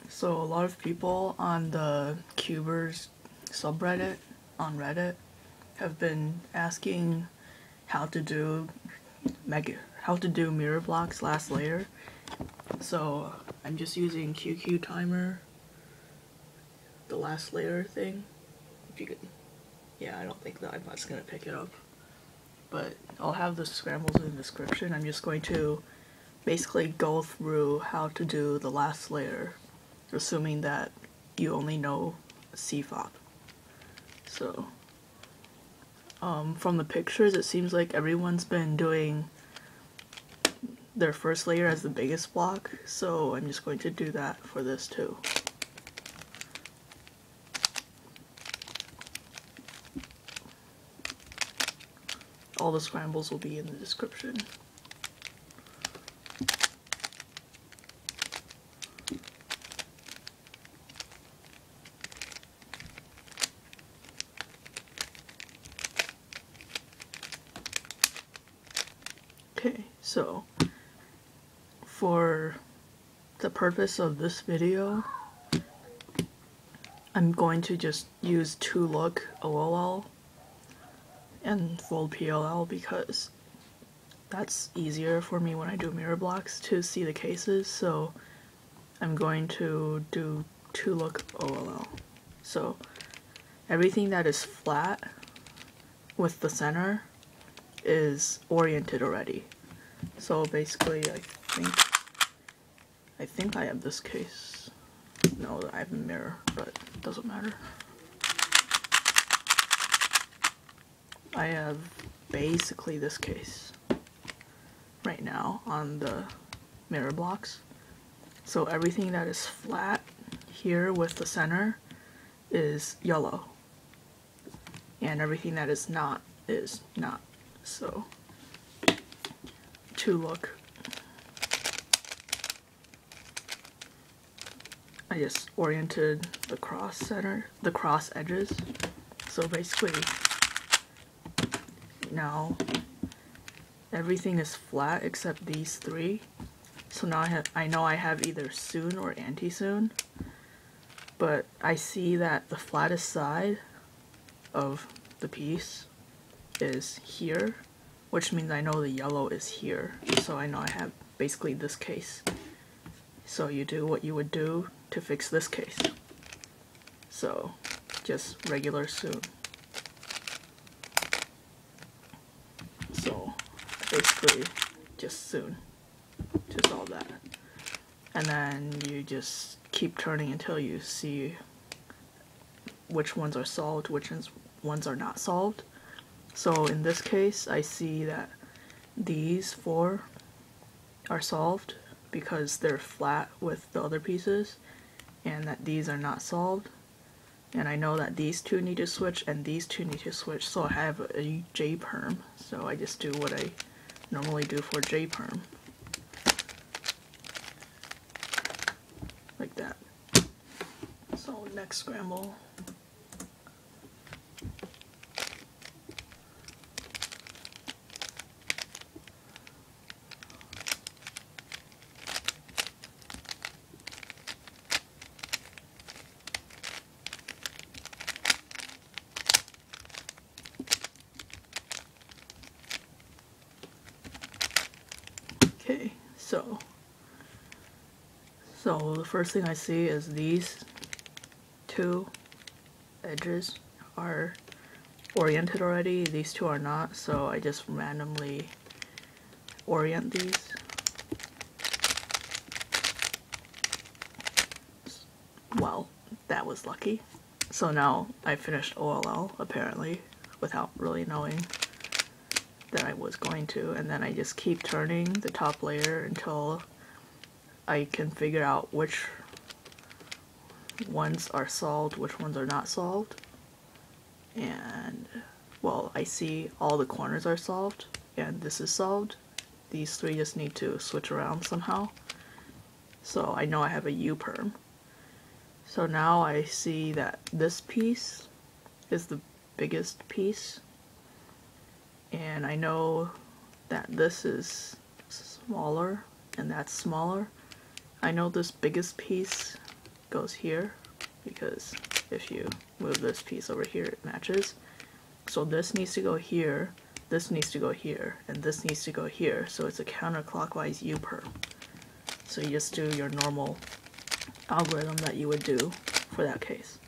So a lot of people on the Cubers subreddit on Reddit have been asking how to do mirror blocks last layer. So I'm just using QQ timer, the last layer thing. If you could, yeah, I don't think the iPod's gonna pick it up, but I'll have the scrambles in the description. I'm just going to basically go through how to do the last layer, assuming that you only know CFOP. So, from the pictures, it seems like everyone's been doing their first layer as the biggest block, so I'm just going to do that for this too. All the scrambles will be in the description. Okay, so for the purpose of this video, I'm going to just use 2-look OLL and fold PLL because that's easier for me when I do mirror blocks to see the cases, so I'm going to do 2-look OLL. So everything that is flat with the center is oriented already. So basically I think I have this case. No, I have a mirror, but it doesn't matter. I have basically this case right now on the mirror blocks. So everything that is flat here with the center is yellow, and everything that is not. So 2-look. I just oriented the cross edges. So basically now everything is flat except these three. So now I know I have either soon or anti-soon, but I see that the flattest side of the piece is here, which means I know the yellow is here. So I know I have basically this case. So you do what you would do to fix this case. So just regular soon. So basically just soon to solve that. And then you just keep turning until you see which ones are solved, which ones are not solved. So in this case, I see that these 4 are solved because they're flat with the other pieces, and that these are not solved. And I know that these 2 need to switch and these 2 need to switch, so I have a J-perm. So I just do what I normally do for J-perm. Like that. So next scramble. Okay, so the first thing I see is these 2 edges are oriented already, these 2 are not, so I just randomly orient these. Well, that was lucky. So now I finished OLL, apparently, without really knowing that I was going to, and then I just keep turning the top layer until I can figure out which ones are solved, which ones are not solved. And, well, I see all the corners are solved, and this is solved. These 3 just need to switch around somehow. So I know I have a U-perm. So now I see that this piece is the biggest piece, and I know that this is smaller and that's smaller. I know this biggest piece goes here, because if you move this piece over here, it matches. So this needs to go here, this needs to go here, and this needs to go here, so it's a counterclockwise U-perm. So you just do your normal algorithm that you would do for that case.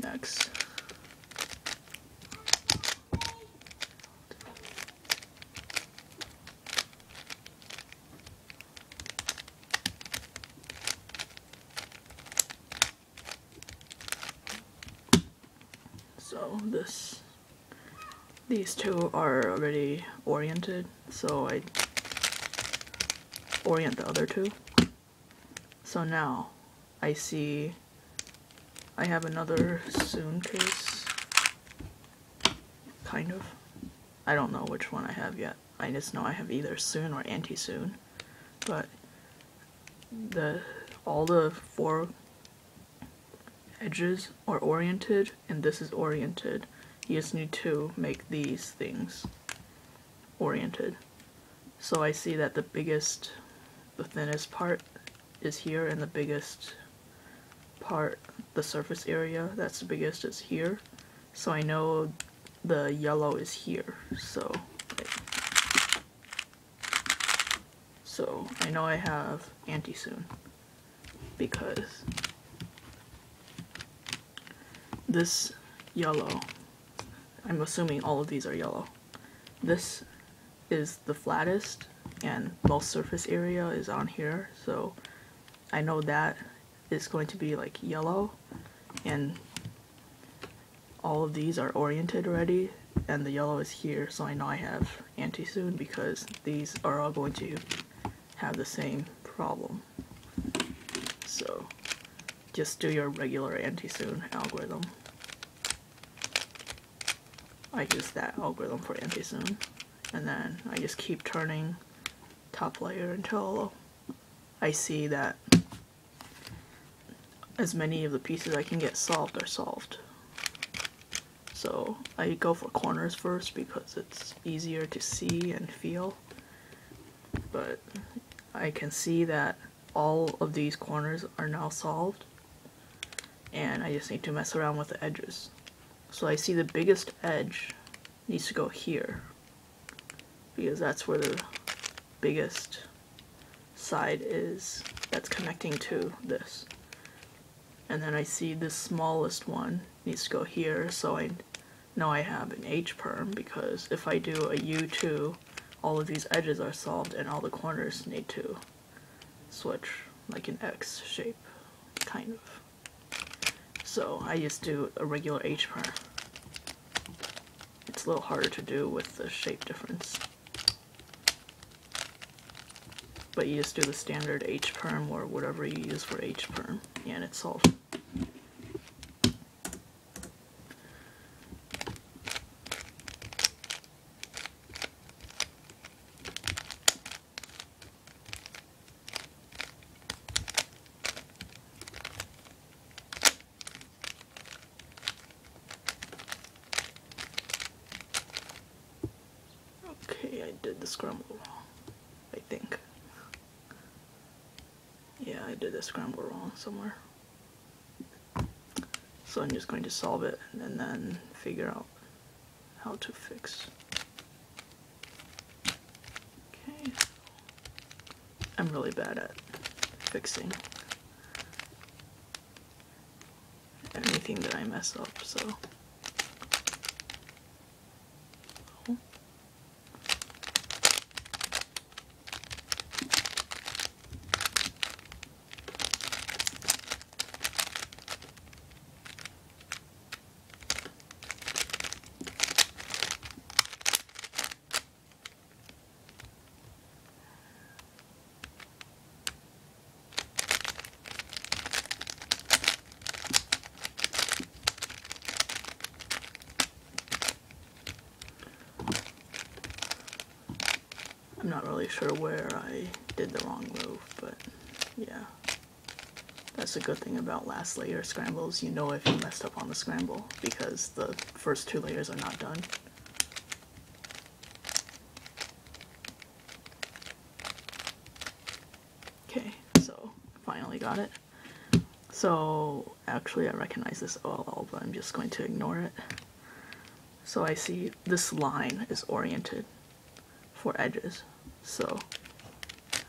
Next. So these two are already oriented, so I orient the other two. So now I see I have another soon case, kind of. I don't know which one I have yet. I just know I have either soon or anti-soon, but all the 4 edges are oriented, and this is oriented. You just need to make these things oriented. So I see that the thinnest part is here, and the biggest part, the surface area that's the biggest, is here. So I know the yellow is here. So I know I have anti-soon, because this yellow, I'm assuming all of these are yellow. This is the flattest, and most surface area is on here, so I know that is going to be like yellow, and all of these are oriented already, and the yellow is here, so I know I have anti-soon, because these are all going to have the same problem. So just do your regular anti-soon algorithm. I use that algorithm for anti-soon, and then I just keep turning top layer until I see that as many of the pieces I can get solved are solved. So I go for corners first because it's easier to see and feel, but I can see that all of these corners are now solved, and I just need to mess around with the edges. So I see the biggest edge needs to go here, because that's where the biggest side is that's connecting to this. And then I see the smallest one needs to go here, so I know I have an H-perm, because if I do a U2, all of these edges are solved and all the corners need to switch like an X shape, kind of. So I just do a regular H-perm. It's a little harder to do with the shape difference. But you just do the standard H-perm or whatever you use for H-perm, and it's solved. Okay, I did the scramble wrong, I think. Yeah, I did the scramble wrong somewhere. So I'm just going to solve it and then figure out how to fix. Okay, I'm really bad at fixing anything that I mess up, so. I'm not really sure where I did the wrong move, but yeah. That's a good thing about last layer scrambles. You know if you messed up on the scramble, because the first 2 layers are not done. Okay, Okay, so finally got it. So actually I recognize this OLL, but I'm just going to ignore it. So I see this line is oriented for edges. So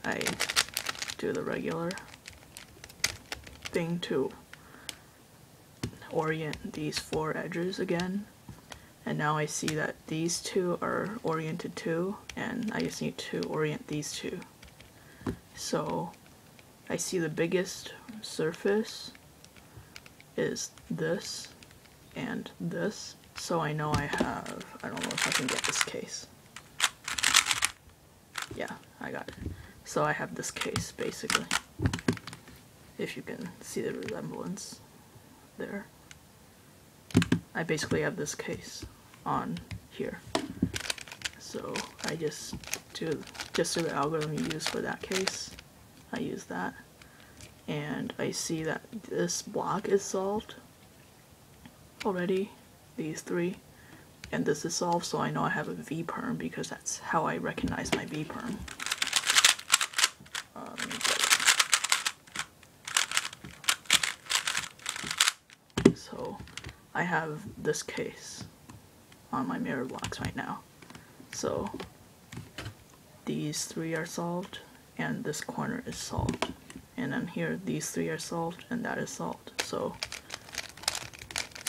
I do the regular thing to orient these 4 edges again. And now I see that these 2 are oriented too, and I just need to orient these 2. So I see the biggest surface is this and this, so I know I have, I don't know if I can get this case. Yeah, I got it. So I have this case basically, if you can see the resemblance there. I basically have this case on here. So I just do the algorithm you use for that case. I use that, and I see that this block is solved already, these 3, and this is solved, so I know I have a V-perm because that's how I recognize my V-perm. Let me get it. So I have this case on my mirror blocks right now. So these 3 are solved, and this corner is solved. And then here, these 3 are solved, and that is solved. So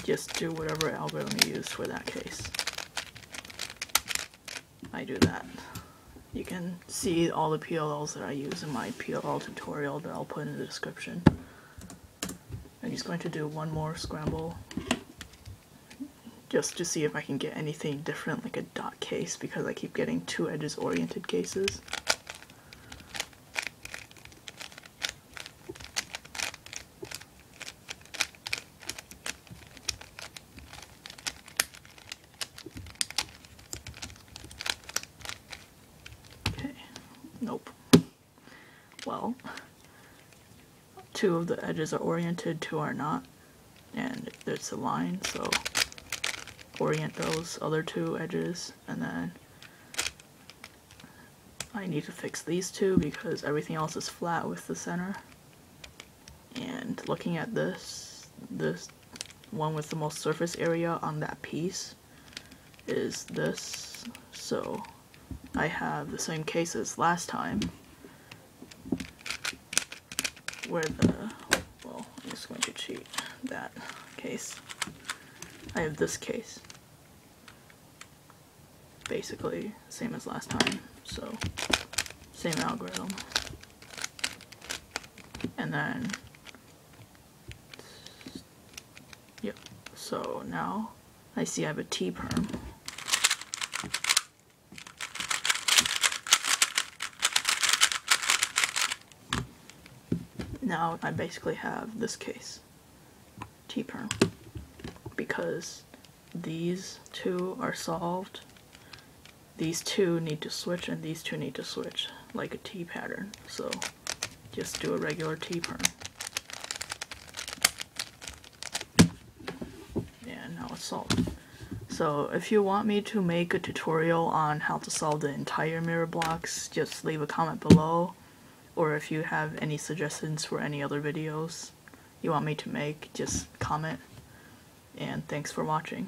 just do whatever algorithm you use for that case. I do that. You can see all the PLLs that I use in my PLL tutorial that I'll put in the description. I'm just going to do one more scramble just to see if I can get anything different, like a dot case, because I keep getting 2 edges oriented cases. Okay, nope. Well, 2 of the edges are oriented, 2 are not, and there's a line, so orient those other 2 edges, and then I need to fix these 2 because everything else is flat with the center. And looking at this one with the most surface area on that piece is this, so I have the same case as last time, where well, I'm just going to cheat that case. I have this case, basically same as last time, so same algorithm. And then, yep, so now I see I have a T-perm. Now I basically have this case, T-perm, because these 2 are solved, these 2 need to switch, and these 2 need to switch, like a T pattern, so just do a regular T-perm. And now it's solved. So if you want me to make a tutorial on how to solve the entire mirror blocks, just leave a comment below. Or if you have any suggestions for any other videos you want me to make, just comment. And thanks for watching.